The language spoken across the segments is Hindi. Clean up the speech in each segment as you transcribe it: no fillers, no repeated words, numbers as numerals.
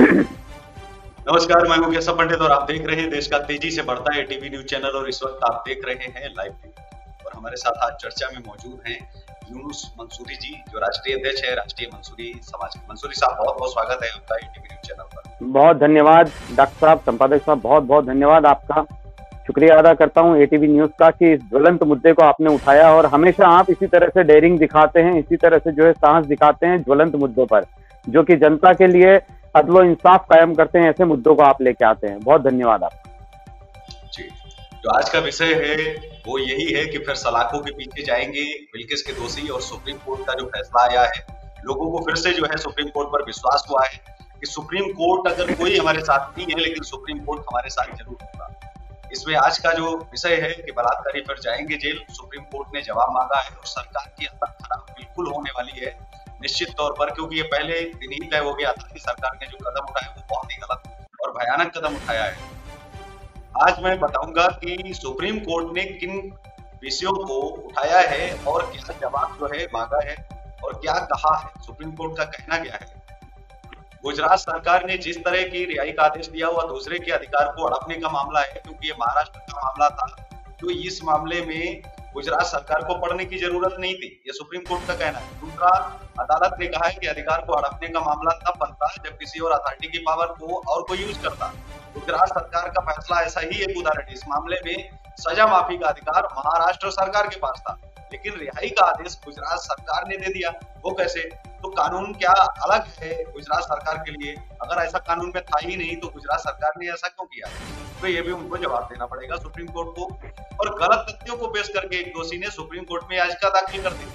नमस्कार, मैं हूँ केशव पंडित और आप देख रहे हैं देश का तेजी से बढ़ता है टीवी न्यूज चैनल और इस वक्त आप देख रहे हैं लाइव टीवी। और हमारे साथ आज चर्चा में मौजूद हैं यूनुस मंसूरी जी, जो राष्ट्रीय अध्यक्ष है राष्ट्रीय मंसूरी समाज के। मंसूरी साहब, बहुत बहुत स्वागत है आपका टीवी न्यूज चैनल पर। बहुत धन्यवाद डॉक्टर साहब, संपादक साहब, बहुत बहुत धन्यवाद आपका। शुक्रिया अदा करता हूं एटीवी न्यूज का कि इस ज्वलंत मुद्दे को आपने उठाया और हमेशा आप इसी तरह से डेयरिंग दिखाते हैं, इसी तरह से जो है साहस दिखाते हैं ज्वलंत मुद्दों पर, जो कि जनता के लिए अदलो इंसाफ कायम करते हैं। ऐसे मुद्दों को आप लेके आते हैं, बहुत धन्यवाद आपका। जी, जो आज का विषय है वो यही है कि फिर सलाखों के पीछे जाएंगे बिल्किस के दोषी और सुप्रीम कोर्ट का जो फैसला आया है, लोगों को फिर से जो है सुप्रीम कोर्ट पर विश्वास हुआ है कि सुप्रीम कोर्ट अगर कोई हमारे साथ नहीं है लेकिन सुप्रीम कोर्ट हमारे साथ जरूर होगा। इसमें आज का जो विषय है कि बलात्कारी फिर जाएंगे जेल, सुप्रीम कोर्ट ने जवाब मांगा है और सरकार की हालत खराब बिल्कुल होने वाली है निश्चित तौर पर, क्योंकि ये पहले दिन ही तय हो गया था कि सरकार ने जो कदम उठाया वो बहुत ही गलत और भयानक कदम उठाया है। आज मैं बताऊंगा कि सुप्रीम कोर्ट ने किन विषयों को उठाया है और क्या जवाब जो है मांगा है और क्या कहा है, सुप्रीम कोर्ट का कहना क्या है। गुजरात सरकार ने जिस तरह की रिहाई का आदेश दिया हुआ दूसरे के अधिकार को हड़पने का मामला है, क्योंकि ये महाराष्ट्र का मामला था, तो इस मामले में गुजरात सरकार को पढ़ने की जरूरत नहीं थी, ये सुप्रीम कोर्ट का कहना है। दूसरा, अदालत ने कहा है कि अधिकार को हड़पने का मामला तब बनता जब किसी और अथॉरिटी की पावर को और कोई यूज करता। गुजरात सरकार का फैसला ऐसा ही एक उदाहरण है। इस मामले में सजा माफी का अधिकार महाराष्ट्र सरकार के पास था, लेकिन रिहाई का आदेश गुजरात सरकार ने दे दिया। वो कैसे? तो कानून क्या अलग है गुजरात सरकार के लिए? अगर ऐसा कानून में था ही नहीं तो गुजरात सरकार ने ऐसा क्यों किया? तो ये भी उनको जवाब देना पड़ेगा सुप्रीम कोर्ट को। और गलत तथ्यों को पेश करके एक दोषी ने सुप्रीम कोर्ट में याचिका दाखिल कर दी थी।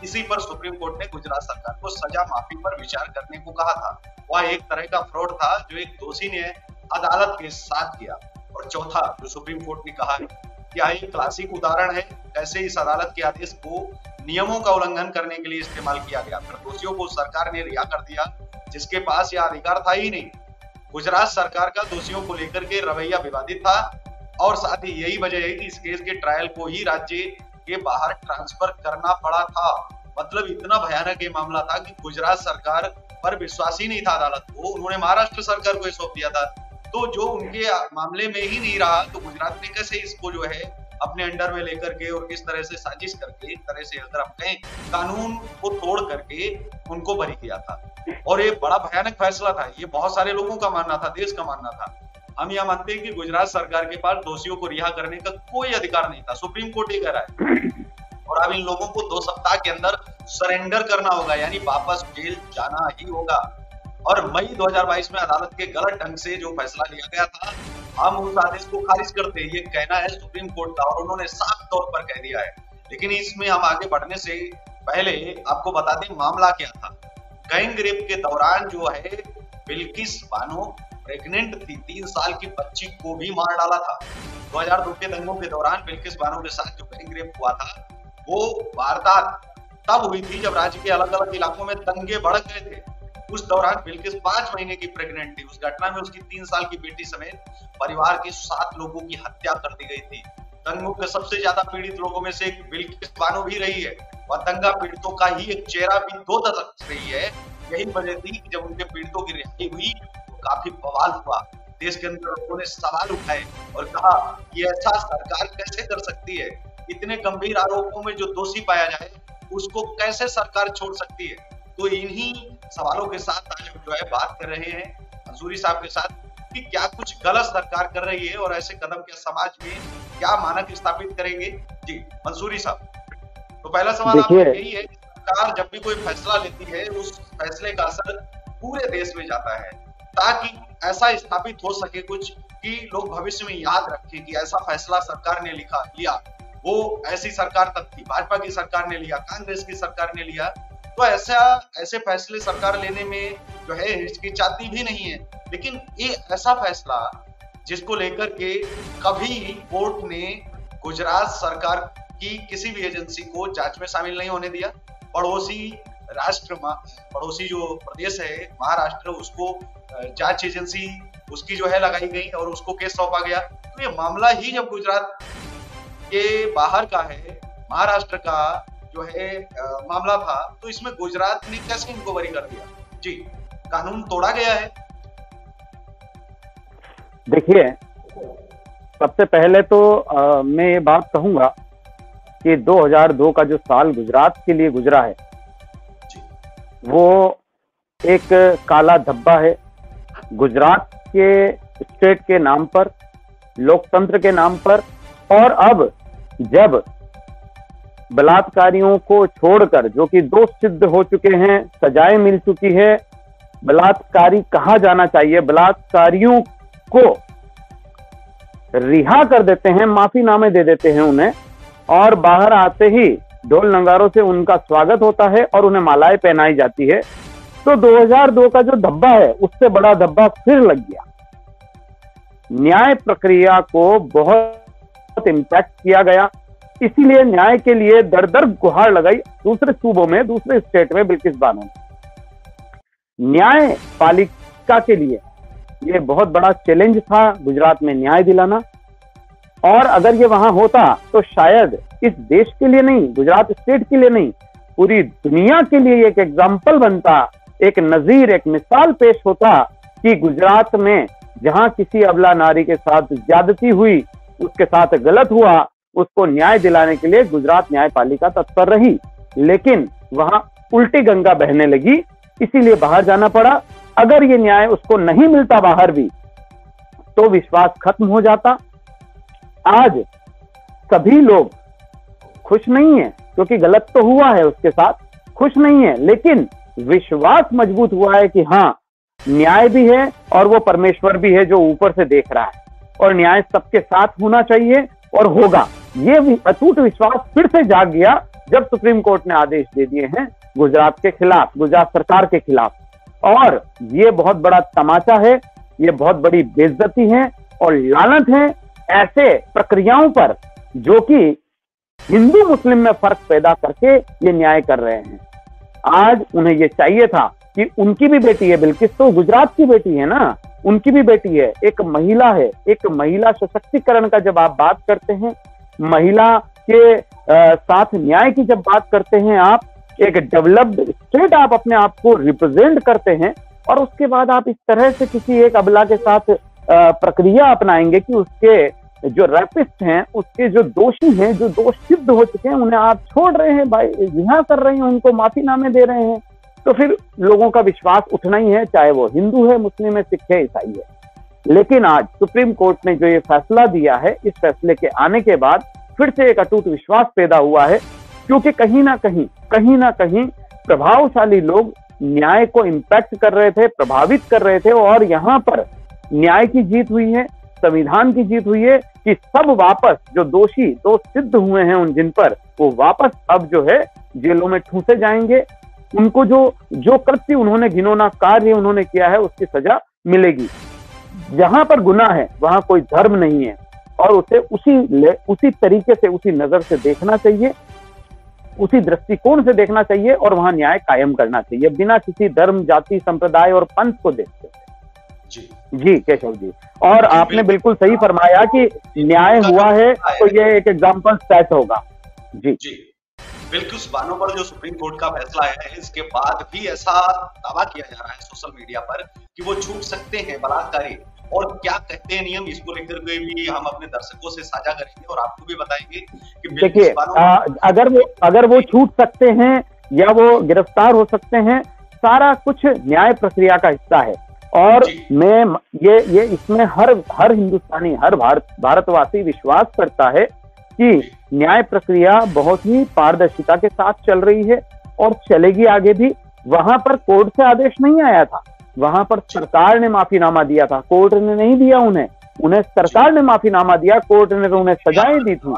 इसी पर सुप्रीम कोर्ट ने गुजरात सरकार को सजा माफी पर विचार करने को कहा था। वह एक तरह का फ्रॉड था जो एक दोषी ने अदालत के साथ किया। और चौथा, जो सुप्रीम कोर्ट ने कहा है, क्या एक क्लासिक उदाहरण है कैसे इस अदालत के आदेश को नियमों का उल्लंघन करने के लिए इस्तेमाल किया गया। दोषियों को सरकार ने रिहा कर दिया जिसके पास यह अधिकार था ही नहीं। गुजरात सरकार का दोषियों को लेकर के रवैया विवादित था और साथ ही यही वजह है कि इस केस के ट्रायल को ही राज्य के बाहर ट्रांसफर करना पड़ा था। मतलब इतना भयानक ये मामला था कि गुजरात सरकार पर विश्वास ही नहीं था अदालत को, उन्होंने महाराष्ट्र सरकार को सौंप दिया था। तो जो उनके मामले में ही नहीं रहा तो गुजरात ने कैसे इसको जो है अपने अंडर में लेकर के और किस तरह से साजिश करके, एक तरह से अगर आप कहें कानून को तोड़ करके उनको बरी किया था। और ये बड़ा भयानक फैसला था, ये बहुत सारे लोगों का मानना था, देश का मानना था। हम यह मानते हैं कि गुजरात सरकार के पास दोषियों को रिहा करने का कोई अधिकार नहीं था, सुप्रीम कोर्ट ही कह रहा है। और अब इन लोगों को 2 सप्ताह के अंदर सरेंडर करना होगा, यानी वापस जेल जाना ही होगा। और मई 2022 में अदालत के गलत ढंग से जो फैसला लिया गया था, हम उस आदेश को खारिज करते हैं, ये कहना है सुप्रीम कोर्ट का और उन्होंने साफ तौर पर कह दिया है। लेकिन इसमें हम आगे बढ़ने से पहले आपको बता दें मामला क्या था। गैंग रेप के दौरान जो है बिल्किस बानो प्रेग्नेंट थी, 3 साल की बच्ची को भी मार डाला था। 2002 के दंगों के दौरान बिल्किस बानो के साथ जो गैंग रेप हुआ था वो वारदात तब हुई थी जब राज्य के अलग अलग इलाकों में दंगे भड़क गए थे। उस दौरान बिल्किस 5 महीने की प्रेग्नेंट थी। उस घटना में उसकी 3 साल की बेटी समेत परिवार के 7 लोगों की हत्या कर दी गई थी। दंगों के सबसे ज्यादा पीड़ित लोगों में से एक बिल्किस बानो भी रही है। वह दंगा पीड़ितों का ही एक चेहरा भी 2 दशक रही है। यही वजह थी कि जब उनके पीड़ितों की रिहाई हुई तो काफी बवाल हुआ। देश के अंदर लोगों ने सवाल उठाए और कहा कि ऐसा सरकार कैसे कर सकती है, इतने गंभीर आरोपों में जो दोषी पाया जाए उसको कैसे सरकार छोड़ सकती है। तो इन्हीं सवालों के साथ आज हम जो है बात कर रहे हैं मंसूरी साहब के साथ कि क्या कुछ गलत सरकार कर रही है और ऐसे कदम क्या समाज में क्या मानक स्थापित करेंगे। जी मंसूरी साहब, तो पहला सवाल आपका यही है कि सरकार जब भी कोई फैसला लेती है उस फैसले का असर पूरे देश में जाता है, ताकि ऐसा स्थापित हो सके कुछ कि लोग भविष्य में याद रखें कि ऐसा फैसला सरकार ने लिया, वो ऐसी सरकार तक थी, भाजपा की सरकार ने लिया, कांग्रेस की सरकार ने लिया। तो ऐसे फैसले सरकार लेने में जो है हिचकिचाती भी नहीं है। लेकिन ये ऐसा फैसला जिसको लेकर के कभी कोर्ट ने गुजरात सरकार की किसी भी एजेंसी को जांच में शामिल नहीं होने दिया। पड़ोसी जो प्रदेश है महाराष्ट्र, उसको जांच एजेंसी उसकी जो है लगाई गई और उसको केस सौंपा गया। तो ये मामला ही जब गुजरात के बाहर का है, महाराष्ट्र का जो है मामला था, तो इसमें गुजरात ने कैसे इंक्वायरी कर दिया। जी, कानून तोड़ा गया है। देखिए, सबसे पहले तो मैं ये बात कहूंगा कि 2002 का जो साल गुजरात के लिए गुजरा है वो एक काला धब्बा है। गुजरात के स्टेट के नाम पर, लोकतंत्र के नाम पर, और अब जब बलात्कारियों को छोड़कर, जो कि दोष सिद्ध हो चुके हैं, सजाएं मिल चुकी है, बलात्कारी कहा जाना चाहिए, बलात्कारियों को रिहा कर देते हैं, माफीनामे दे देते हैं उन्हें, और बाहर आते ही ढोल नगारों से उनका स्वागत होता है और उन्हें मालाएं पहनाई जाती है। तो 2002 का जो धब्बा है उससे बड़ा धब्बा फिर लग गया। न्याय प्रक्रिया को बहुत इम्पैक्ट किया गया, इसीलिए न्याय के लिए दर दर गुहार लगाई दूसरे सूबों में, दूसरे स्टेट में बिल्किस बानो ने। न्याय पालिका के लिए ये बहुत बड़ा चैलेंज था गुजरात में न्याय दिलाना, और अगर ये वहां होता तो शायद इस देश के लिए नहीं, गुजरात स्टेट के लिए नहीं, पूरी दुनिया के लिए एक एग्जाम्पल बनता, एक नजीर, एक मिसाल पेश होता कि गुजरात में जहां किसी अबला नारी के साथ ज्यादती हुई, उसके साथ गलत हुआ, उसको न्याय दिलाने के लिए गुजरात न्यायपालिका तत्पर रही। लेकिन वहां उल्टी गंगा बहने लगी, इसीलिए बाहर जाना पड़ा। अगर ये न्याय उसको नहीं मिलता बाहर भी, तो विश्वास खत्म हो जाता। आज सभी लोग खुश नहीं है, क्योंकि गलत तो हुआ है उसके साथ, खुश नहीं है, लेकिन विश्वास मजबूत हुआ है कि हाँ, न्याय भी है और वो परमेश्वर भी है जो ऊपर से देख रहा है, और न्याय सबके साथ होना चाहिए और होगा। ये अटूट विश्वास फिर से जाग गया जब सुप्रीम कोर्ट ने आदेश दे दिए हैं गुजरात के खिलाफ, गुजरात सरकार के खिलाफ। और ये बहुत बड़ा तमाचा है, ये बहुत बड़ी बेइज्जती है और लानत है ऐसे प्रक्रियाओं पर जो कि हिंदू मुस्लिम में फर्क पैदा करके ये न्याय कर रहे हैं। आज उन्हें ये चाहिए था कि उनकी भी बेटी है, बिल्किस तो गुजरात की बेटी है ना, उनकी भी बेटी है, एक महिला है, एक महिला सशक्तिकरण का जब आप बात करते हैं, महिला के साथ न्याय की जब बात करते हैं, आप एक डेवलप्ड स्टेट आप अपने आप को रिप्रेजेंट करते हैं, और उसके बाद आप इस तरह से किसी एक अबला के साथ प्रक्रिया अपनाएंगे कि उसके जो रेपिस्ट हैं, उसके जो दोषी हैं, जो दोष सिद्ध हो चुके हैं, उन्हें आप छोड़ रहे हैं, भाई रिहा कर रहे हैं, उनको माफीनामे दे रहे हैं, तो फिर लोगों का विश्वास उठना ही है, चाहे वो हिंदू है, मुस्लिम है, सिख है, ईसाई है। लेकिन आज सुप्रीम कोर्ट ने जो ये फैसला दिया है, इस फैसले के आने के बाद फिर से एक अटूट विश्वास पैदा हुआ है, क्योंकि कहीं ना कहीं प्रभावशाली लोग न्याय को इम्पैक्ट कर रहे थे, प्रभावित कर रहे थे, और यहाँ पर न्याय की जीत हुई है, संविधान की जीत हुई है कि सब वापस जो दोषी दोष सिद्ध हुए हैं उन जिन पर, वो वापस अब जो है जेलों में ठूंसे जाएंगे। उनको जो कृत्य उन्होंने, घिनौना कार्य उन्होंने किया है, उसकी सजा मिलेगी। जहां पर गुनाह है वहां कोई धर्म नहीं है, और उसे उसी तरीके से, उसी नजर से देखना चाहिए, उसी दृष्टिकोण से देखना चाहिए, और वहां न्याय कायम करना चाहिए, बिना किसी धर्म, जाति, संप्रदाय और पंथ को देखते। जी केशव जी, और आपने बिल्कुल सही फरमाया कि न्याय हुआ है तो ये एक एग्जाम्पल सेट होगा। जी बिल्किस बानो पर जो सुप्रीम कोर्ट का फैसला है, इसके बाद भी ऐसा दावा किया जा रहा है सोशल मीडिया पर कि वो छूट सकते हैं बलात्कारी, और क्या कहते हैं नियम, इसको लेकर के भी हम अपने दर्शकों से साझा करेंगे और आपको भी बताएंगे कि देखिए, अगर वो छूट सकते हैं या वो गिरफ्तार हो सकते हैं, सारा कुछ न्याय प्रक्रिया का हिस्सा है। और मैं ये इसमें हर हिंदुस्तानी, हर भारतवासी विश्वास करता है कि न्याय प्रक्रिया बहुत ही पारदर्शिता के साथ चल रही है और चलेगी आगे भी। वहां पर कोर्ट से आदेश नहीं आया था, वहां पर सरकार ने माफीनामा दिया था, कोर्ट ने नहीं दिया उन्हें सरकार ने माफीनामा दिया, कोर्ट ने तो उन्हें सजाएं दी थी।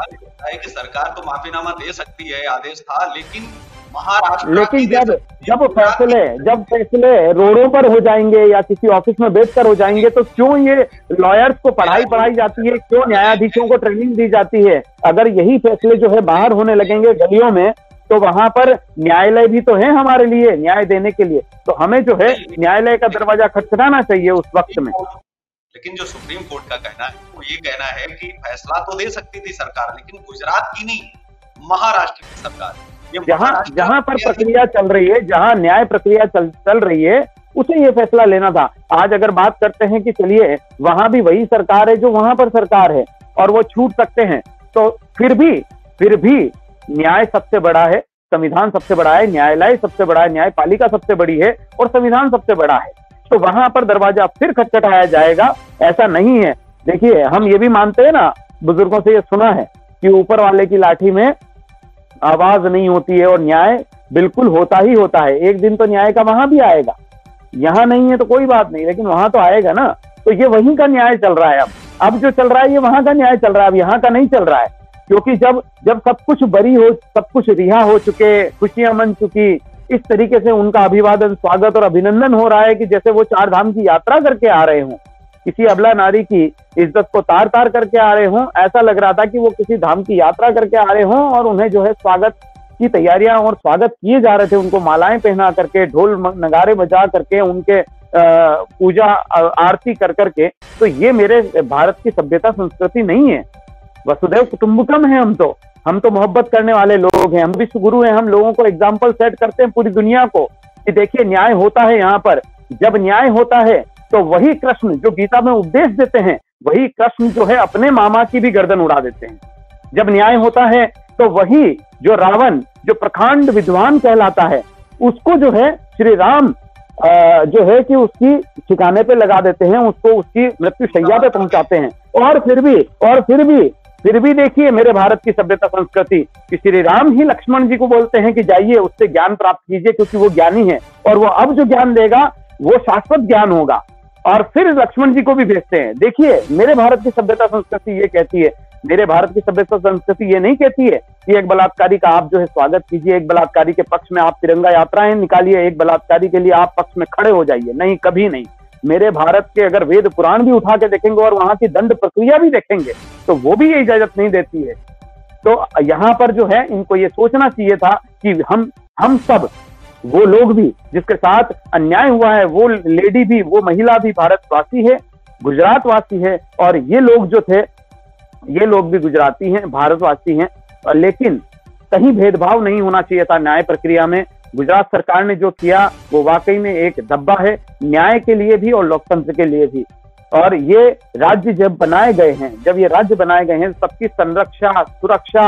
कि सरकार तो माफीनामा दे सकती है, आदेश था, लेकिन महाराष्ट्र, लेकिन जब फैसले रोडों पर हो जाएंगे या किसी ऑफिस में बैठकर हो जाएंगे, तो क्यों ये लॉयर्स को पढ़ाई जाती है, क्यों न्यायाधीशों को ट्रेनिंग दी जाती है? अगर यही फैसले जो है बाहर होने लगेंगे गलियों में, तो वहां पर न्यायालय भी तो है हमारे लिए न्याय देने के लिए, तो हमें जो है न्यायालय का दरवाजा खटखटाना चाहिए उस वक्त में। लेकिन जो सुप्रीम कोर्ट का कहना है वो ये कहना है कि फैसला तो दे सकती थी सरकार, लेकिन गुजरात की नहीं, महाराष्ट्र की सरकार, जहां पर प्रक्रिया चल रही है, जहां न्याय प्रक्रिया चल रही है, उसे ये फैसला लेना था। आज अगर बात करते हैं कि चलिए वहां भी वही सरकार है जो वहां पर सरकार है और वो छूट सकते हैं, तो फिर भी न्याय सबसे बड़ा है, संविधान सबसे बड़ा है, न्यायालय सबसे बड़ा है, न्यायपालिका सबसे बड़ी है और संविधान सबसे बड़ा है। तो वहां पर दरवाजा फिर खटखटाया जाएगा, ऐसा नहीं है। देखिए हम ये भी मानते हैं ना, बुजुर्गों से ये सुना है कि ऊपर वाले की लाठी में आवाज नहीं होती है और न्याय बिल्कुल होता ही होता है। एक दिन तो न्याय का वहां भी आएगा, यहाँ नहीं है तो कोई बात नहीं, लेकिन वहां तो आएगा ना। तो ये वहीं का न्याय चल रहा है। अब जो चल रहा है ये वहां का न्याय चल रहा है, अब यहाँ का नहीं चल रहा है। क्योंकि जब सब कुछ बरी हो, सब कुछ रिहा हो चुके, खुशियां मन चुकी, इस तरीके से उनका अभिवादन, स्वागत और अभिनंदन हो रहा है कि जैसे वो 4 धाम की यात्रा करके आ रहे हों, किसी अबला नारी की इज्जत को तार तार करके आ रहे हों। ऐसा लग रहा था कि वो किसी धाम की यात्रा करके आ रहे हों और उन्हें जो है स्वागत की तैयारियां और स्वागत किए जा रहे थे, उनको मालाएं पहना करके, ढोल नगारे बजा करके, उनके पूजा आरती कर करके। तो ये मेरे भारत की सभ्यता संस्कृति नहीं है। वसुधैव कुटुंबकम है, हम तो मोहब्बत करने वाले लोग हैं, हम विश्व गुरु हैं। हम लोगों को एग्जाम्पल सेट करते हैं पूरी दुनिया को कि देखिए न्याय होता है यहाँ पर। जब न्याय होता है तो वही कृष्ण जो गीता में उपदेश देते हैं, वही कृष्ण जो है अपने मामा की भी गर्दन उड़ा देते हैं। जब न्याय होता है तो वही जो रावण, जो प्रखंड विद्वान कहलाता है, उसको जो है श्री राम जो है कि उसकी ठिकाने पे लगा देते हैं, उसको उसकी मृत्यु शैया पे पहुंचाते हैं। और फिर भी देखिए मेरे भारत की सभ्यता संस्कृति कि श्री राम ही लक्ष्मण जी को बोलते हैं कि जाइए उससे ज्ञान प्राप्त कीजिए, क्योंकि वो ज्ञानी है और वो अब जो ज्ञान देगा वो शाश्वत ज्ञान होगा। और फिर लक्ष्मण जी को भी भेजते हैं। देखिए मेरे भारत की सभ्यता संस्कृति ये कहती है, मेरे भारत की सभ्यता संस्कृति ये नहीं कहती है कि एक बलात्कारी का आप जो है स्वागत कीजिए, एक बलात्कारी के पक्ष में आप तिरंगा यात्राएं निकालिए, एक बलात्कारी के लिए आप पक्ष में खड़े हो जाइए। नहीं, कभी नहीं। मेरे भारत के अगर वेद पुराण भी उठा के देखेंगे और वहां की दंड प्रक्रिया भी देखेंगे तो वो भी ये इजाजत नहीं देती है। तो यहाँ पर जो है इनको ये सोचना चाहिए था कि हम सब, वो लोग भी जिसके साथ अन्याय हुआ है, वो लेडी भी, वो महिला भी भारतवासी है, गुजरात वासी है, और ये लोग जो थे ये लोग भी गुजराती हैं, भारतवासी हैं। लेकिन कहीं भेदभाव नहीं होना चाहिए था न्याय प्रक्रिया में। गुजरात सरकार ने जो किया वो वाकई में एक धब्बा है, न्याय के लिए भी और लोकतंत्र के लिए भी। और ये राज्य जब बनाए गए हैं, जब ये राज्य बनाए गए हैं, सबकी संरक्षा, सुरक्षा,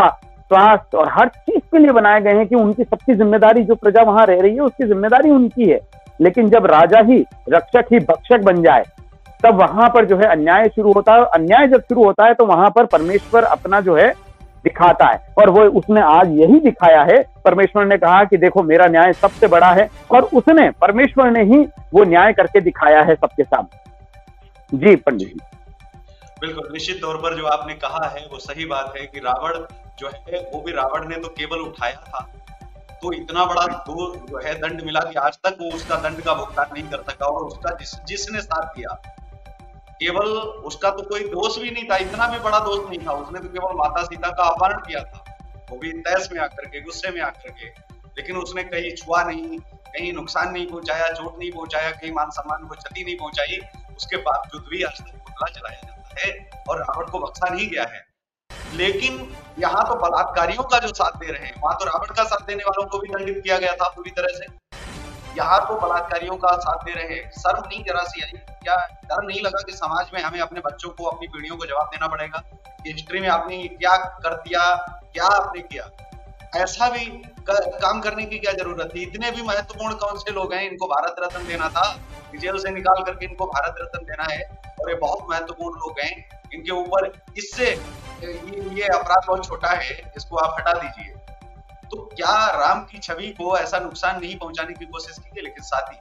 स्वास्थ्य और हर चीज के लिए बनाए गए हैं कि उनकी सबकी जिम्मेदारी, जो प्रजा वहां रह रही है उसकी जिम्मेदारी उनकी है। लेकिन जब राजा ही रक्षक ही भक्षक बन जाए तब वहां पर जो है अन्याय शुरू होता है। अन्याय जब शुरू होता है तो वहां पर परमेश्वर अपना जो है दिखाता है, और वो उसने आज यही दिखाया है। परमेश्वर ने कहा कि देखो मेरा न्याय सबसे बड़ा है, और उसने, परमेश्वर ने ही वो न्याय करके दिखाया है सबके सामने। जी पंडित जी। बिल्कुल, निश्चित तौर पर जो आपने कहा है वो सही बात है कि रावण जो है, वो भी रावण ने तो केवल उठाया था, तो इतना बड़ा जो है दंड मिला कि आज तक वो उसका दंड का भुगतान नहीं कर सका। और उसका जिसने साथ दिया, केवल उसका तो कोई दोष भी नहीं था, इतना भी बड़ा दोष नहीं था। उसने तो केवल माता सीता का अपहरण किया था, वो भी तैस में आकर के, गुस्से में आकर के। लेकिन उसने कहीं छुआ नहीं, कहीं नुकसान नहीं पहुंचाया, चोट नहीं पहुंचाया, कहीं मान सम्मान को क्षति नहीं पहुंचाई। उसके बावजूद भी आज तक पुतला चलाया जाता है और रावण को बख्शा नहीं गया है। लेकिन यहाँ तो बलात्कारियों का जो साथ दे रहे हैं, वहां तो रावण का साथ देने वालों को भी दंडित किया गया था पूरी तरह से। यहाँ तो बलात्कारियों का साथ दे रहे हैं। शर्म नहीं जरा सी आई? क्या डर नहीं लगा कि समाज में हमें अपने बच्चों को, अपनी पीढ़ियों को जवाब देना पड़ेगा कि हिस्ट्री में आपने क्या कर दिया, क्या आपने किया? ऐसा भी काम करने की क्या जरूरत थी? इतने भी महत्वपूर्ण कौन से लोग हैं इनको भारत रत्न देना था? जेल से निकाल करके इनको भारत रत्न देना है, और ये बहुत महत्वपूर्ण लोग हैं, इनके ऊपर इससे ये अपराध बहुत छोटा है, इसको आप हटा दीजिए। तो क्या राम की छवि को ऐसा नुकसान नहीं पहुंचाने की कोशिश की गई? लेकिन साथ ही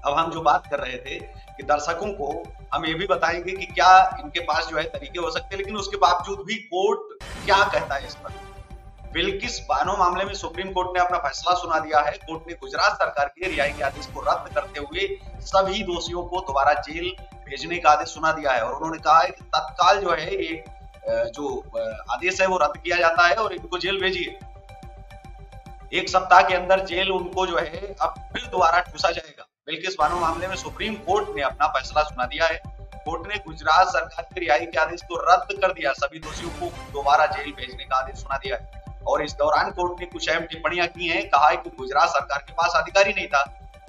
अब हम जो बात कर रहे थे कि दर्शकों को हम ये भी बताएंगे कि क्या इनके पास जो है तरीके हो सकते हैं, लेकिन उसके बावजूद भी कोर्ट क्या कहता है इस पर। बिल्किस बानो मामले में सुप्रीम कोर्ट ने अपना फैसला सुना दिया है। कोर्ट ने गुजरात सरकार के रिहाई के आदेश को रद्द करते हुए सभी दोषियों को दोबारा जेल भेजने का आदेश सुना दिया है, और उन्होंने कहा है कि तत्काल जो है ये जो आदेश है वो रद्द किया जाता है और इनको जेल भेजिए। 1 सप्ताह के अंदर जेल उनको जो है अब फिर दोबारा ठूसा जाएगा। बिल्किस बानो मामले में सुप्रीम कोर्ट ने अपना फैसला सुना दिया है। कोर्ट ने गुजरात सरकार के रिहाई के आदेश को रद्द कर दिया, सभी दोषियों को दोबारा जेल भेजने का आदेश सुना दिया है। और इस दौरान कोर्ट ने कुछ अहम टिप्पणियां की हैं। कहा है कि गुजरात सरकार के पास अधिकारी नहीं था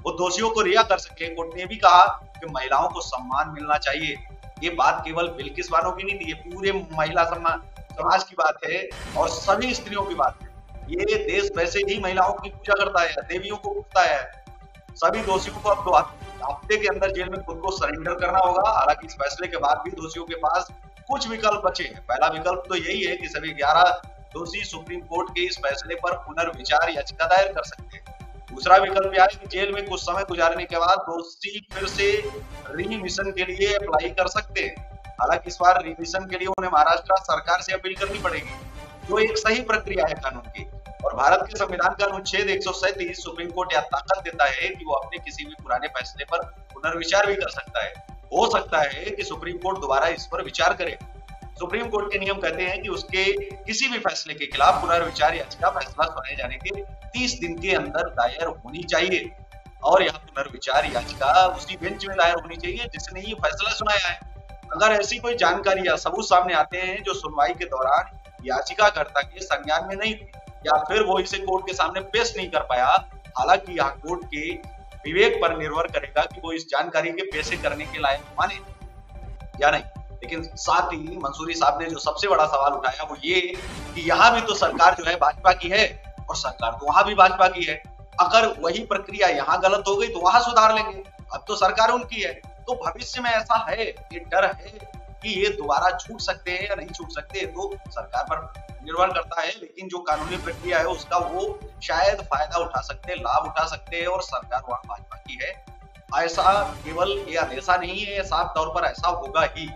वो दोषियों को रिहा कर सके। कोर्ट ने भी कहा कि महिलाओं को सम्मान मिलना चाहिए। ये बात केवल बिल्किस बानो की नहीं थी, ये पूरे महिला समाज की बात है और सभी स्त्रियों की बात है। ये देश वैसे ही महिलाओं की पूजा करता है, देवियों को पूजता है। सभी दोषियों को अब 2 हफ्ते के अंदर जेल में खुद को सरेंडर करना होगा। हालांकि इस फैसले के बाद भी दोषियों के पास कुछ विकल्प बचे हैं। पहला विकल्प तो यही है कि सभी 11 दोषी सुप्रीम कोर्ट के इस फैसले पर पुनर्विचार याचिका दायर कर सकते हैं। दूसरा विकल्प यह है कि जेल में कुछ समय गुजारने के बाद दोषी फिर से रिमिशन के लिए अप्लाई कर सकते हैं। हालांकि इस बार रिमिशन के लिए उन्हें महाराष्ट्र सरकार से अपील करनी पड़ेगी, जो एक सही प्रक्रिया है कानून की। और भारत के संविधान का अनुच्छेद 137 सुप्रीम कोर्ट यह ताकत देता है कि वो अपने किसी भी पुराने फैसले पर पुनर्विचार भी कर सकता है। हो सकता है कि सुप्रीम कोर्ट दोबारा इस पर विचार करे। सुप्रीम कोर्ट के नियम कहते हैं कि उसके किसी भी फैसले के खिलाफ पुनर्विचार याचिका फैसला सुनाए जाने के 30 दिन के अंदर दायर होनी चाहिए। और यह पुनर्विचार याचिका उसी बेंच में दायर होनी चाहिए जिसने ये फैसला सुनाया है। अगर ऐसी कोई जानकारी या सबूत सामने आते हैं जो सुनवाई के दौरान याचिकाकर्ता के संज्ञान में नहीं थी, या फिर वो इसे कोर्ट के सामने पेश नहीं कर पाया, हालांकि यह कोर्ट के विवेक पर निर्भर करेगा कि वो इस जानकारी के पेश करने के लायक माने या नहीं। लेकिन साथ ही मंसूरी साहब ने जो सबसे बड़ा सवाल उठाया वो ये कि यहाँ भी तो सरकार जो है भाजपा की है और सरकार तो वहां भी भाजपा की है। अगर वही प्रक्रिया यहाँ गलत हो गई तो वहां सुधार लेंगे, अब तो सरकार उनकी है। तो भविष्य में ऐसा है, ये डर है कि ये दोबारा छूट सकते हैं या नहीं छूट सकते, तो सरकार पर निर्भर करता है। लेकिन जो कानूनी प्रक्रिया है उसका वो शायद फायदा उठा सकते हैं, लाभ उठा सकते हैं, और सरकार वहां भाजपा की है। ऐसा केवल ये अंदेशा नहीं है, साफ तौर पर ऐसा होगा ही,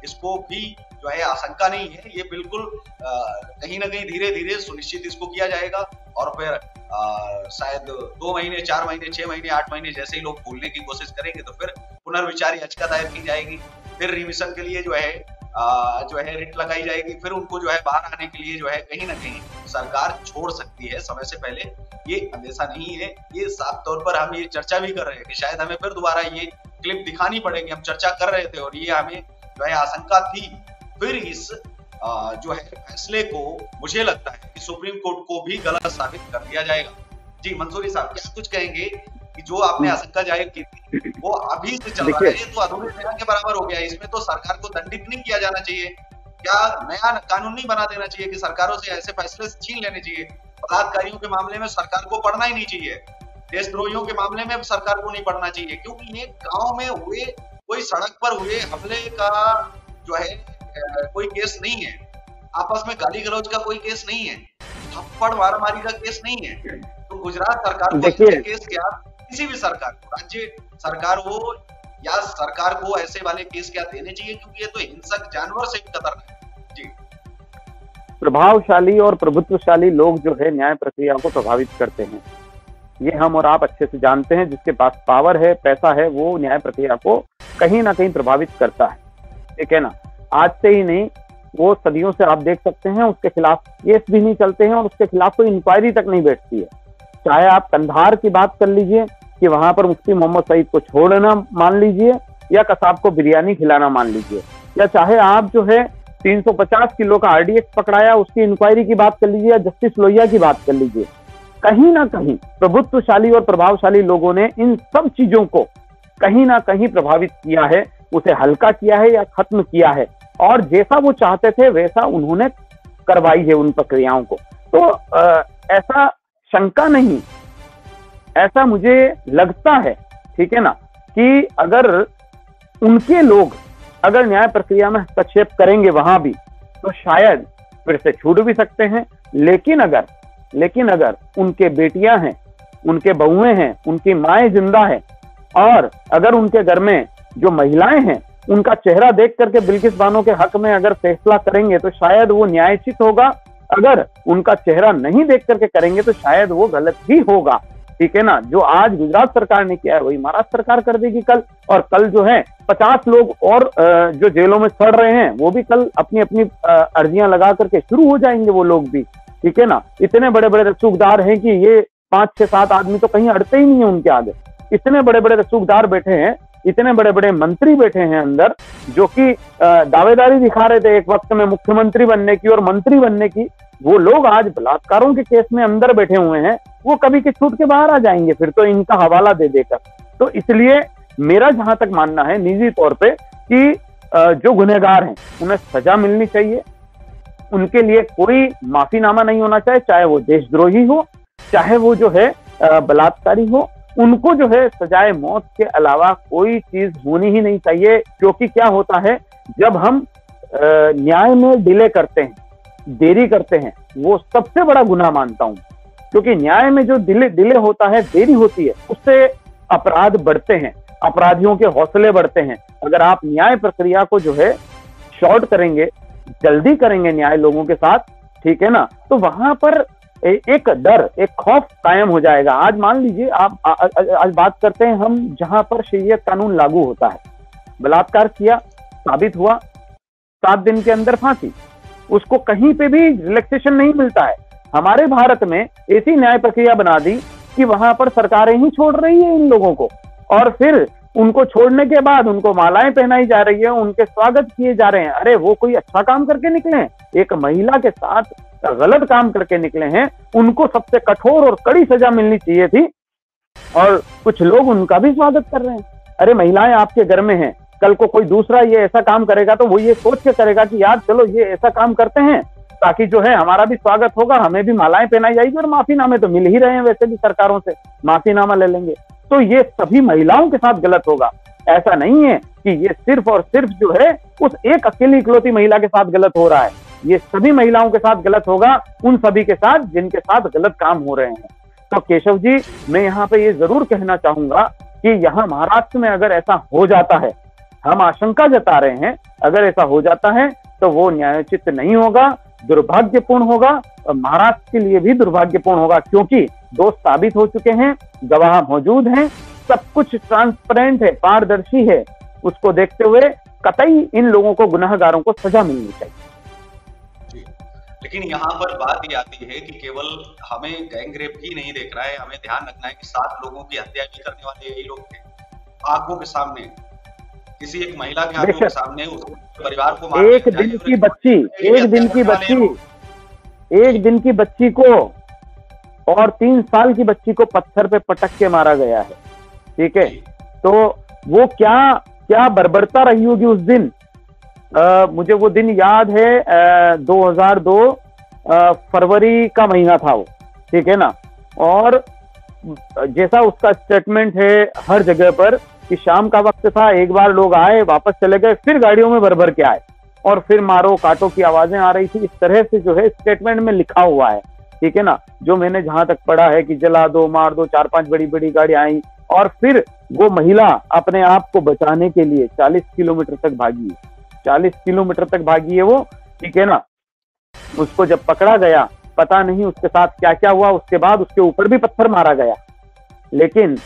इसको भी जो है आशंका नहीं है। ये बिल्कुल कहीं ना कहीं धीरे धीरे सुनिश्चित इसको किया जाएगा। और फिर शायद 2 महीने, 4 महीने, 6 महीने, 8 महीने जैसे ही लोग भूलने की कोशिश करेंगे तो फिर पुनर्विचार याचिका दायर की जाएगी, फिर रिमिशन के लिए जो है रिट लगाई जाएगी, फिर उनको जो है बाहर आने के लिए जो है कहीं ना कहीं सरकार छोड़ सकती है समय से पहले। ये अंदेशा नहीं है, ये साफ तौर पर हम ये चर्चा भी कर रहे हैं कि शायद हमें फिर दोबारा ये क्लिप दिखानी पड़ेगी। हम चर्चा कर रहे थे और ये हमें जो है आशंका थी। फिर इस जो है फैसले को मुझे लगता है कि सुप्रीम कोर्ट को भी गलत साबित कर दिया जाएगा। जी मंसूरी साहब, क्या कुछ कहेंगे कि जो आपने आशंका जाहिर की थी वो अभी से चल रहा है, तो अधूरे सेना के बराबर हो गया। इसमें तो सरकार को दंडित नहीं किया जाना चाहिए, क्या नया कानून नहीं बना देना चाहिए कि सरकारों से ऐसे फैसले छीन लेने चाहिए? बलात्कारियों के मामले में सरकार को पढ़ना ही नहीं चाहिए, देशद्रोहियों के मामले में सरकार को नहीं पढ़ना चाहिए, क्योंकि ये गांव में हुए, कोई सड़क पर हुए हमले का जो है कोई केस नहीं है, आपस में गाली गलौज का कोई केस नहीं है, थप्पड़ मारामारी का केस नहीं है। तो गुजरात सरकार को केस क्या, किसी भी सरकार को, राज्य सरकार हो या सरकार को ऐसे वाले केस क्या देने चाहिए, क्योंकि ये तो हिंसक जानवर से भी खतरनाक है। जी, प्रभावशाली और प्रभुत्वशाली लोग जो है न्याय प्रक्रिया को प्रभावित करते हैं, ये हम और आप अच्छे से जानते हैं। जिसके पास पावर है, पैसा है, वो न्याय प्रक्रिया को कहीं ना कहीं प्रभावित करता है, ठीक है ना। आज से ही नहीं, वो सदियों से आप देख सकते हैं उसके खिलाफ केस भी नहीं चलते हैं और उसके खिलाफ कोई इंक्वायरी तक नहीं बैठती है। चाहे आप कंधार की बात कर लीजिए कि वहां पर मुफ्ती मोहम्मद सईद को छोड़ना मान लीजिए, या कसाब को बिरयानी खिलाना मान लीजिए, या चाहे आप जो है 350 किलो का RDX पकड़ाया उसकी इंक्वायरी की बात कर लीजिए, या जस्टिस लोहिया की बात कर लीजिए। कहीं ना कहीं प्रभुत्वशाली और प्रभावशाली लोगों ने इन सब चीजों को कहीं ना कहीं प्रभावित किया है, उसे हल्का किया है या खत्म किया है, और जैसा वो चाहते थे वैसा उन्होंने करवाई है उन प्रक्रियाओं को। तो ऐसा शंका नहीं, ऐसा मुझे लगता है, ठीक है ना, कि अगर उनके लोग अगर न्याय प्रक्रिया में हस्तक्षेप करेंगे वहां भी तो शायद फिर से छूट भी सकते हैं। लेकिन अगर उनके बेटियां हैं, उनके बहुएं हैं, उनकी माएं जिंदा है, और अगर उनके घर में जो महिलाएं हैं उनका चेहरा देख करके बिल्किस बानो के हक में अगर फैसला करेंगे तो शायद वो न्यायोचित होगा। अगर उनका चेहरा नहीं देख करके करेंगे तो शायद वो गलत ही होगा, ठीक है ना। जो आज गुजरात सरकार ने किया है वही महाराष्ट्र सरकार कर देगी कल, और कल जो है 50 लोग और जो जेलों में सड़ रहे हैं वो भी कल अपनी अपनी अर्जियां लगा करके शुरू हो जाएंगे वो लोग भी, ठीक है ना। इतने बड़े बड़े रसूखदार हैं कि ये 5, 6, 7 आदमी तो कहीं अड़ते ही नहीं है उनके आगे। इतने बड़े बड़े रसूखदार बैठे हैं, इतने बड़े बड़े मंत्री बैठे हैं अंदर, जो कि दावेदारी दिखा रहे थे एक वक्त में मुख्यमंत्री बनने की और मंत्री बनने की, वो लोग आज बलात्कारों के केस में अंदर बैठे हुए हैं, वो कभी के छूट के बाहर आ जाएंगे फिर तो इनका हवाला दे देकर। तो इसलिए मेरा जहां तक मानना है निजी तौर पे कि जो गुनहगार हैं उन्हें सजा मिलनी चाहिए, उनके लिए कोई माफीनामा नहीं होना चाहिए, चाहे वो देशद्रोही हो, चाहे वो जो है बलात्कारी हो, उनको जो है सजाए मौत के अलावा कोई चीज होनी ही नहीं चाहिए। क्योंकि क्या होता है, जब हम न्याय में डिले करते हैं, देरी करते हैं, वो सबसे बड़ा गुनाह मानता हूं। क्योंकि न्याय में जो डिले होता है, देरी होती है, उससे अपराध बढ़ते हैं, अपराधियों के हौसले बढ़ते हैं। अगर आप न्याय प्रक्रिया को जो है शॉर्ट करेंगे, जल्दी करेंगे न्याय लोगों के साथ, ठीक है ना, तो वहां पर एक डर, एक खौफ कायम हो जाएगा। आज मान लीजिए आप आज बात करते हैं हम जहां पर शरीयत कानून लागू होता है, बलात्कार किया, साबित हुआ, 7 दिन के अंदर फांसी, उसको कहीं पे भी रिलैक्सेशन नहीं मिलता है। हमारे भारत में ऐसी न्याय प्रक्रिया बना दी कि वहां पर सरकारें ही छोड़ रही है इन लोगों को, और फिर उनको छोड़ने के बाद उनको मालाएं पहनाई जा रही है, उनके स्वागत किए जा रहे हैं। अरे वो कोई अच्छा काम करके निकले हैं, एक महिला के साथ गलत काम करके निकले हैं, उनको सबसे कठोर और कड़ी सजा मिलनी चाहिए थी, और कुछ लोग उनका भी स्वागत कर रहे हैं। अरे महिलाएं आपके घर में हैं, कल को कोई दूसरा ये ऐसा काम करेगा तो वो ये सोच के करेगा कि यार चलो ये ऐसा काम करते हैं ताकि जो है हमारा भी स्वागत होगा, हमें भी मालाएं पहनाई जाएगी, और माफीनामे तो मिल ही रहे हैं वैसे भी सरकारों से, माफीनामा ले लेंगे। तो ये सभी महिलाओं के साथ गलत होगा। ऐसा नहीं है कि ये सिर्फ और सिर्फ जो है उस एक अकेली इकलौती महिला के साथ गलत हो रहा है, ये सभी महिलाओं के साथ गलत होगा, उन सभी के साथ जिनके साथ गलत काम हो रहे हैं। तो केशव जी, मैं यहाँ पे ये जरूर कहना चाहूंगा कि यहाँ महाराष्ट्र में अगर ऐसा हो जाता है, हम आशंका जता रहे हैं, अगर ऐसा हो जाता है तो वो न्यायोचित नहीं होगा, दुर्भाग्यपूर्ण होगा, और महाराष्ट्र के लिए भी दुर्भाग्यपूर्ण होगा। क्योंकि दोष साबित हो चुके हैं, गवाह मौजूद हैं, सब कुछ ट्रांसपेरेंट है, पारदर्शी है। उसको देखते हुए कतई इन लोगों को, गुनाहगारों को सजा मिलनी चाहिए। लेकिन यहाँ पर बात ये आती है कि केवल हमें गैंग रेप ही नहीं देखना है, हमें ध्यान रखना है कि 7 लोगों की हत्या भी करने वाले यही लोग थे, आंखों के सामने, किसी एक महिला के आंखों के सामने उसके परिवार को एक दिन की बच्ची, एक दिन की बच्ची को और 3 साल की बच्ची को पत्थर पे पटक के मारा गया है, ठीक है। तो वो क्या बर्बरता रही होगी उस दिन। मुझे वो दिन याद है, 2002 फरवरी का महीना था वो, ठीक है ना। और जैसा उसका स्टेटमेंट है हर जगह पर कि शाम का वक्त था, एक बार लोग आए, वापस चले गए, फिर गाड़ियों में भर के आए, और फिर मारो काटो की आवाजें आ रही थी। इस तरह से जो है स्टेटमेंट में लिखा हुआ है, ठीक है ना। जो मैंने जहां तक पढ़ा है कि जला दो, मार दो, 4-5 बड़ी बड़ी गाड़ियां आई, और फिर वो महिला अपने आप को बचाने के लिए 40 किलोमीटर तक भागी, 40 किलोमीटर तक भागी है वो, ठीक है ना। उसको जब पकड़ा गया, पता नहीं उसके साथ क्या क्या हुआ, उसके बाद उसके ऊपर भी पत्थर मारा गया। लेकिन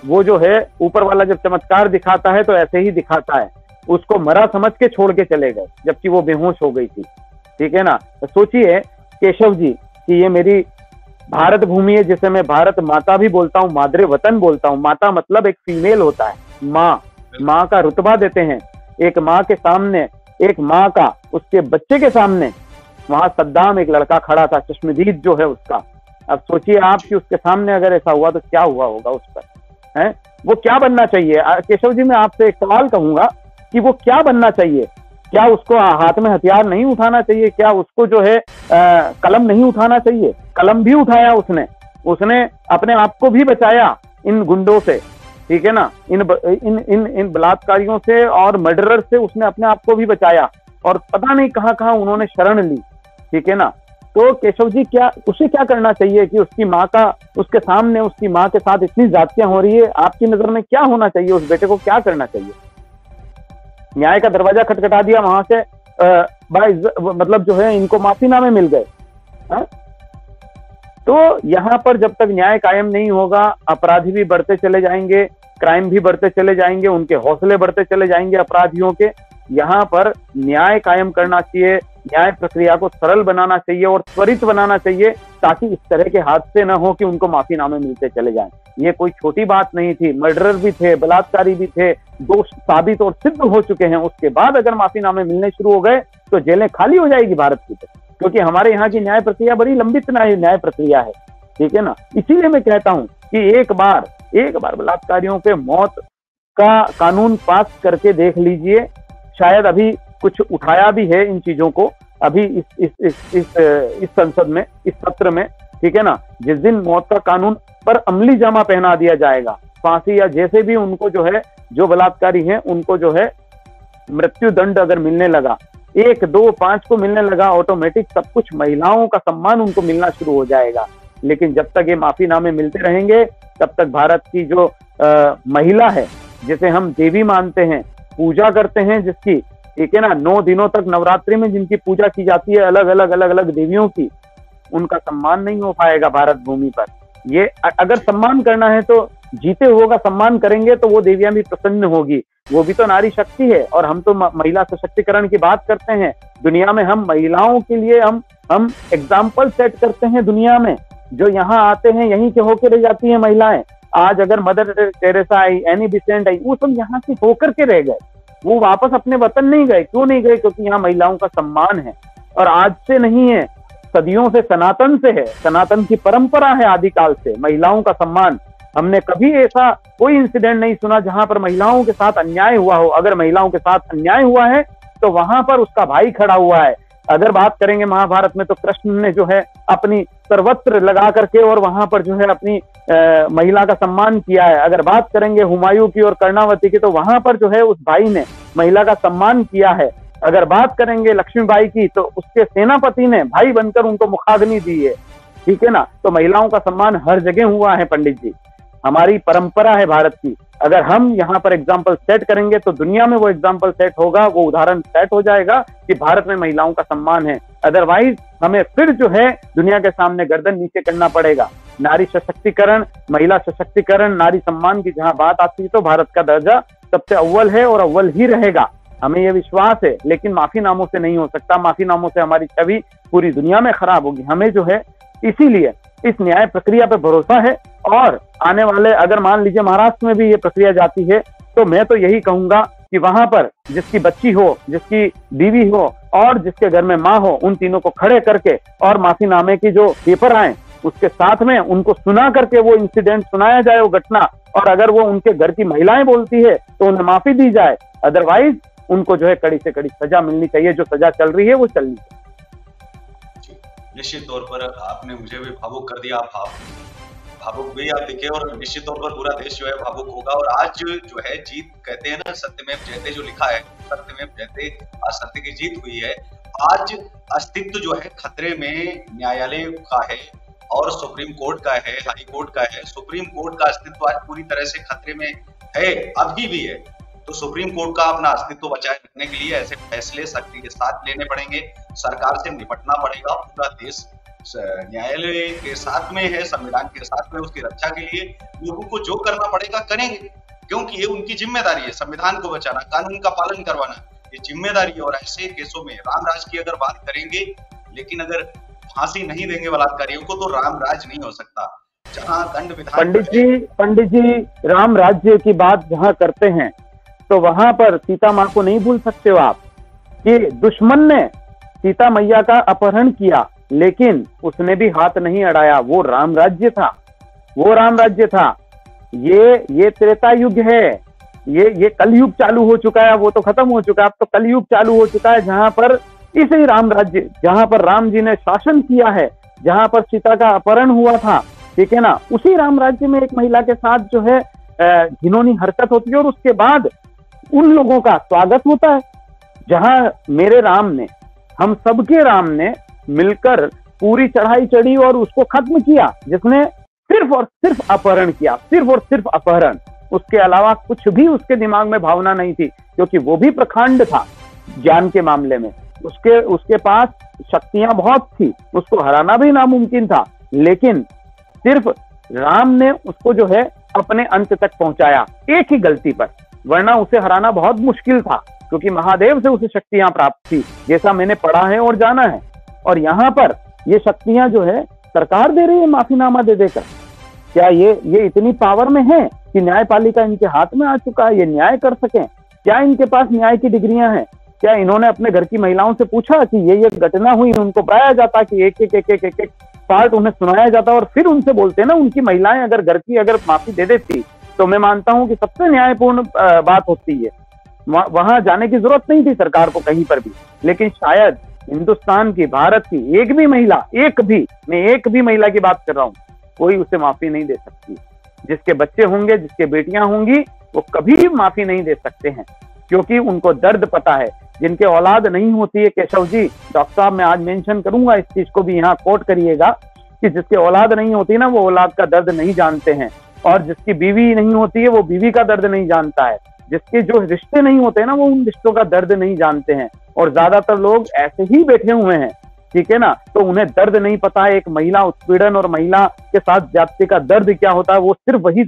वो जो है ऊपर वाला जब चमत्कार दिखाता है तो ऐसे ही दिखाता है, उसको मरा समझ के छोड़ के चले गए, जबकि वो बेहोश हो गई थी, ठीक है ना। तो सोचिए केशव जी कि ये मेरी भारत भूमि है, जिसे मैं भारत माता भी बोलता हूँ, मादरे वतन बोलता हूँ। माता मतलब एक फीमेल होता है, माँ का रुतबा देते हैं। एक माँ के सामने, एक माँ का उसके बच्चे के सामने, वहां सद्दाम एक लड़का खड़ा था, चश्मदीद जो है उसका। अब सोचिए आप कि उसके सामने अगर ऐसा हुआ तो क्या हुआ होगा उस पर, है वो क्या बनना चाहिए। केशव जी, मैं आपसे एक सवाल कहूंगा कि वो क्या बनना चाहिए। क्या उसको हाथ में हथियार नहीं उठाना चाहिए? क्या उसको जो है कलम नहीं उठाना चाहिए? कलम भी उठाया उसने अपने आप को भी बचाया इन गुंडों से, ठीक है ना, इन बलात्कारियों से और मर्डरर से उसने अपने आप को भी बचाया, और पता नहीं कहां कहां उन्होंने शरण ली, ठीक है ना। तो केशव जी, क्या उसे क्या करना चाहिए कि उसकी माँ का, उसके सामने उसकी माँ के साथ इतनी ज्यादतियां हो रही है, आपकी नजर में क्या होना चाहिए? उस बेटे को क्या करना चाहिए? न्याय का दरवाजा खटखटा दिया, वहां से मतलब जो है इनको माफीनामे मिल गए। तो यहाँ पर जब तक न्याय कायम नहीं होगा, अपराधी भी बढ़ते चले जाएंगे, क्राइम भी बढ़ते चले जाएंगे, उनके हौसले बढ़ते चले जाएंगे अपराधियों के। यहाँ पर न्याय कायम करना चाहिए, न्याय प्रक्रिया को सरल बनाना चाहिए और त्वरित बनाना चाहिए, ताकि इस तरह के हादसे न हो कि उनको माफीनामे मिलते चले जाएं। ये कोई छोटी बात नहीं थी, मर्डरर भी थे, बलात्कारी भी थे, दोष साबित और सिद्ध हो चुके हैं। उसके बाद अगर माफीनामे मिलने शुरू हो गए तो जेलें खाली हो जाएगी भारत की। क्योंकि हमारे यहाँ की न्याय प्रक्रिया बड़ी लंबित न्याय प्रक्रिया है, ठीक है ना। इसीलिए मैं कहता हूँ कि एक बार बलात्कारियों पे मौत का कानून पास करके देख लीजिए। शायद अभी कुछ उठाया भी है इन चीजों को अभी इस संसद में, इस सत्र में, ठीक है ना। जिस दिन मौत का कानून पर अमली जामा पहना दिया जाएगा, फांसी या जैसे भी उनको जो है, जो बलात्कारी हैं उनको जो है मृत्यु दंड अगर मिलने लगा, 1, 2, 5 को मिलने लगा, ऑटोमेटिक सब कुछ महिलाओं का सम्मान उनको मिलना शुरू हो जाएगा। लेकिन जब तक ये माफीनामे मिलते रहेंगे तब तक भारत की जो महिला है, जिसे हम देवी मानते हैं, पूजा करते हैं जिसकी, ठीक है ना, 9 दिनों तक नवरात्रि में जिनकी पूजा की जाती है अलग अलग देवियों की, उनका सम्मान नहीं हो पाएगा भारत भूमि पर। ये अगर सम्मान करना है तो जीते हुए का सम्मान करेंगे तो वो देवियां भी प्रसन्न होगी। वो भी तो नारी शक्ति है। और हम तो महिला सशक्तिकरण की बात करते हैं दुनिया में। हम महिलाओं के लिए हम एग्जाम्पल सेट करते हैं दुनिया में। जो यहाँ आते हैं यहीं के होकर रह जाती हैं महिलाएं। आज अगर मदर टेरेसा आई, एनी बिसेंट आई, वो सब यहाँ से होकर के रह गए, वो वापस अपने वतन नहीं गए। क्यों नहीं गए? क्योंकि यहाँ महिलाओं का सम्मान है। और आज से नहीं है, सदियों से, सनातन से है, सनातन की परंपरा है आदिकाल से महिलाओं का सम्मान। हमने कभी ऐसा कोई इंसिडेंट नहीं सुना जहां पर महिलाओं के साथ अन्याय हुआ हो। अगर महिलाओं के साथ अन्याय हुआ है तो वहां पर उसका भाई खड़ा हुआ है। अगर बात करेंगे महाभारत में तो कृष्ण ने जो है अपनी सर्वत्र लगा करके और वहां पर जो है अपनी महिला का सम्मान किया है। अगर बात करेंगे हुमायूं की और कर्णावती की तो वहां पर जो है उस भाई ने महिला का सम्मान किया है। अगर बात करेंगे लक्ष्मीबाई की तो उसके सेनापति ने भाई बनकर उनको मुखाग्नि दी है, ठीक है ना। तो महिलाओं का सम्मान हर जगह हुआ है पंडित जी, हमारी परंपरा है भारत की। अगर हम यहाँ पर एग्जाम्पल सेट करेंगे तो दुनिया में वो एग्जाम्पल सेट होगा, वो उदाहरण सेट हो जाएगा कि भारत में महिलाओं का सम्मान है। अदरवाइज हमें फिर जो है दुनिया के सामने गर्दन नीचे करना पड़ेगा। नारी सशक्तिकरण, महिला सशक्तिकरण, नारी सम्मान की जहां बात आती है तो भारत का दर्जा सबसे अव्वल है और अव्वल ही रहेगा, हमें यह विश्वास है। लेकिन माफीनामों से नहीं हो सकता। माफीनामों से हमारी छवि पूरी दुनिया में खराब होगी। हमें जो है इसीलिए इस न्याय प्रक्रिया पे भरोसा है। और आने वाले, अगर मान लीजिए महाराष्ट्र में भी ये प्रक्रिया जाती है तो मैं तो यही कहूंगा कि वहां पर जिसकी बच्ची हो, जिसकी बीवी हो और जिसके घर में माँ हो, उन तीनों को खड़े करके और माफीनामे की जो पेपर आए उसके साथ में उनको सुना करके वो इंसिडेंट सुनाया जाए, वो घटना। और अगर वो उनके घर की महिलाएं बोलती है तो उन्हें माफी दी जाए। अदरवाइज उनको जो है कड़ी से कड़ी सजा मिलनी चाहिए। जो सजा चल रही है वो चलनी चाहिए। निश्चित तौर पर आपने मुझे भी भावुक कर दिया। आप भावुक भी आप दिखे और निश्चित तौर पर पूरा देश जो है भावुक होगा। और आज जो है जीत, कहते हैं ना सत्यमेव जयते, जो लिखा है सत्यमेव जयते, आज सत्य की जीत हुई है। आज अस्तित्व जो है खतरे में न्यायालय का है और सुप्रीम कोर्ट का है, हाई कोर्ट का है। सुप्रीम कोर्ट का अस्तित्व आज पूरी तरह से खतरे में है, अभी भी है। तो सुप्रीम कोर्ट का अपना अस्तित्व बचाए रखने के लिए ऐसे फैसले सख्ती के साथ लेने पड़ेंगे। सरकार से निपटना पड़ेगा। पूरा देश न्यायालय के साथ में है, संविधान के साथ में, उसकी रक्षा के लिए लोगों को जो करना पड़ेगा करेंगे, क्योंकि ये उनकी जिम्मेदारी है। संविधान को बचाना, कानून का पालन करवाना, ये जिम्मेदारी है। और ऐसे केसों में रामराज की अगर बात करेंगे, लेकिन अगर फांसी नहीं देंगे बलात्कारियों को तो रामराज नहीं हो सकता। जहां दंड विधान, पंडित जी राम राज्य की बात जहां करते हैं तो वहां पर सीता माँ को नहीं भूल सकते हो आप कि दुश्मन ने सीता मैया का अपहरण किया लेकिन उसने भी हाथ नहीं अड़ाया। वो राम राज्य था, वो राम राज्य था। ये त्रेता युग है, ये कलयुग चालू हो चुका है। वो तो खत्म हो चुका है, अब तो कलयुग चालू हो चुका है, जहां पर इसी राम राज्य, जहां पर राम जी ने शासन किया है, जहां पर सीता का अपहरण हुआ था, ठीक है ना, उसी राम राज्य में एक महिला के साथ जो है घिनौनी हरकत होती है और उसके बाद उन लोगों का स्वागत होता है। जहां मेरे राम ने, हम सबके राम ने मिलकर पूरी चढ़ाई चढ़ी और उसको खत्म किया, जिसने सिर्फ और सिर्फ अपहरण किया, सिर्फ और सिर्फ अपहरण। उसके अलावा कुछ भी उसके दिमाग में भावना नहीं थी, क्योंकि वो भी प्रखंड था ज्ञान के मामले में। उसके पास शक्तियां बहुत थी, उसको हराना भी नामुमकिन था। लेकिन सिर्फ राम ने उसको जो है अपने अंत तक पहुंचाया, एक ही गलती पर। वरना उसे हराना बहुत मुश्किल था, क्योंकि महादेव से उसे शक्तियां प्राप्त थी, जैसा मैंने पढ़ा है और जाना है। और यहाँ पर ये शक्तियां जो है सरकार दे रही है माफीनामा दे देकर। क्या ये इतनी पावर में है कि न्यायपालिका इनके हाथ में आ चुका है, ये न्याय कर सकें? क्या इनके पास न्याय की डिग्रियां हैं? क्या इन्होंने अपने घर की महिलाओं से पूछा कि ये घटना हुई? उनको बताया जाता कि एक पार्ट उन्हें सुनाया जाता और फिर उनसे बोलते ना, उनकी महिलाएं अगर माफी दे देती तो मैं मानता हूं कि सबसे न्यायपूर्ण बात होती है। वहां जाने की जरूरत नहीं थी सरकार को कहीं पर भी। लेकिन शायद हिंदुस्तान की, भारत की एक भी महिला, मैं एक भी महिला की बात कर रहा हूं, कोई उसे माफी नहीं दे सकती। जिसके बच्चे होंगे, जिसके बेटियां होंगी, वो कभी माफी नहीं दे सकते हैं, क्योंकि उनको दर्द पता है। जिनके औलाद नहीं होती है, केशव जी, डॉक्टर साहब मैं आज मेंशन करूंगा इस चीज को भी, यहाँ कोट करिएगा कि जिसके औलाद नहीं होती ना, वो औलाद का दर्द नहीं जानते हैं। और जिसकी बीवी नहीं होती है, वो बीवी का दर्द नहीं जानता है। जिसके जो रिश्ते नहीं होते ना, वो उन रिश्तों का दर्द नहीं जानते हैं। और ज्यादातर लोग ऐसे ही बैठे हुए हैं, ठीक है ना, तो उन्हें दर्द नहीं पता है एक महिला उत्पीड़न और महिला के साथ ज्यादती का दर्द क्या होता है। वो सिर्फ वही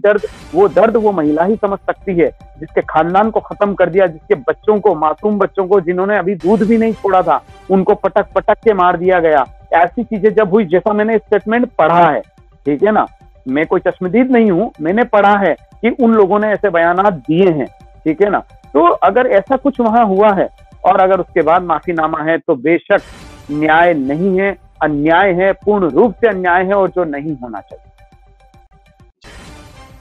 दर्द वो महिला ही समझ सकती है, जिसके खानदान को खत्म कर दिया, जिसके बच्चों को, मासूम बच्चों को, जिन्होंने अभी दूध भी नहीं छोड़ा था, उनको पटक पटक के मार दिया गया। ऐसी चीजें जब हुई, जैसा मैंने स्टेटमेंट पढ़ा है, ठीक है ना, मैं कोई चश्मदीद नहीं हूं, मैंने पढ़ा है कि उन लोगों ने ऐसे बयानात दिए हैं, ठीक है ना। तो अगर ऐसा कुछ वहां हुआ है और अगर उसके बाद माफीनामा है, तो बेशक न्याय नहीं है, अन्याय है, पूर्ण रूप से अन्याय है, और जो नहीं होना चाहिए।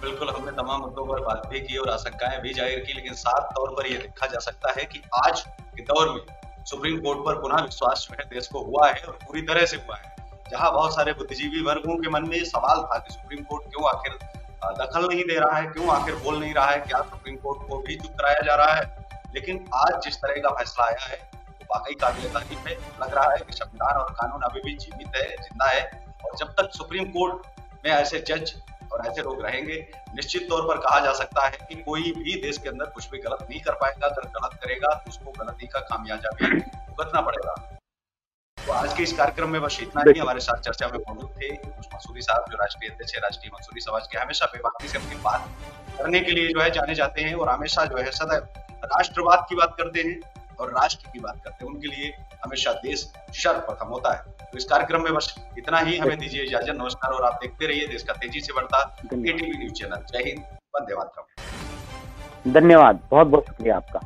बिल्कुल, हमने तमाम मुद्दों पर बात भी की और आशंकाएं भी जाहिर की, लेकिन साफ तौर पर यह देखा जा सकता है कि आज के दौर में सुप्रीम कोर्ट पर पुनः विश्वास जो है देश को हुआ है, और पूरी तरह से हुआ है। जहां बहुत सारे बुद्धिजीवी वर्गों के मन में ये सवाल था कि सुप्रीम कोर्ट क्यों आखिर दखल नहीं दे रहा है, क्यों आखिर बोल नहीं रहा है, क्या सुप्रीम कोर्ट को भी चुप कराया जा रहा है। लेकिन आज जिस तरह का फैसला आया है, वाकई काबिल तारीफ है। लग रहा है कि संविधान और कानून अभी भी जीवित है, जिंदा है, और जब तक सुप्रीम कोर्ट में ऐसे जज और ऐसे लोग रहेंगे, निश्चित तौर पर कहा जा सकता है कि कोई भी देश के अंदर कुछ भी गलत नहीं कर पाएगा। अगर गलत करेगा तो उसको गलती का खामियाजा भी भुगतना पड़ेगा। तो आज के इस कार्यक्रम में बस इतना ही। हमारे साथ चर्चा में मौजूद थे मसूरी साहब, जो राष्ट्रीय अध्यक्ष है राष्ट्रीय मसूरी समाज के। हमेशा बेबाकी से अपनी बात करने के लिए जो है जाने जाते हैं, और हमेशा जो है सदैव राष्ट्रवाद की बात करते हैं और राष्ट्र की बात करते हैं। उनके लिए हमेशा देश सर्वप्रथम होता है। तो इस कार्यक्रम में बस इतना ही। हमें दीजिए इजाजत। नमस्कार, और आप देखते रहिए देश का तेजी से बढ़ता एटीवी न्यूज चैनल। जय हिंद, वंदे मातरम। धन्यवाद, बहुत बहुत शुक्रिया आपका।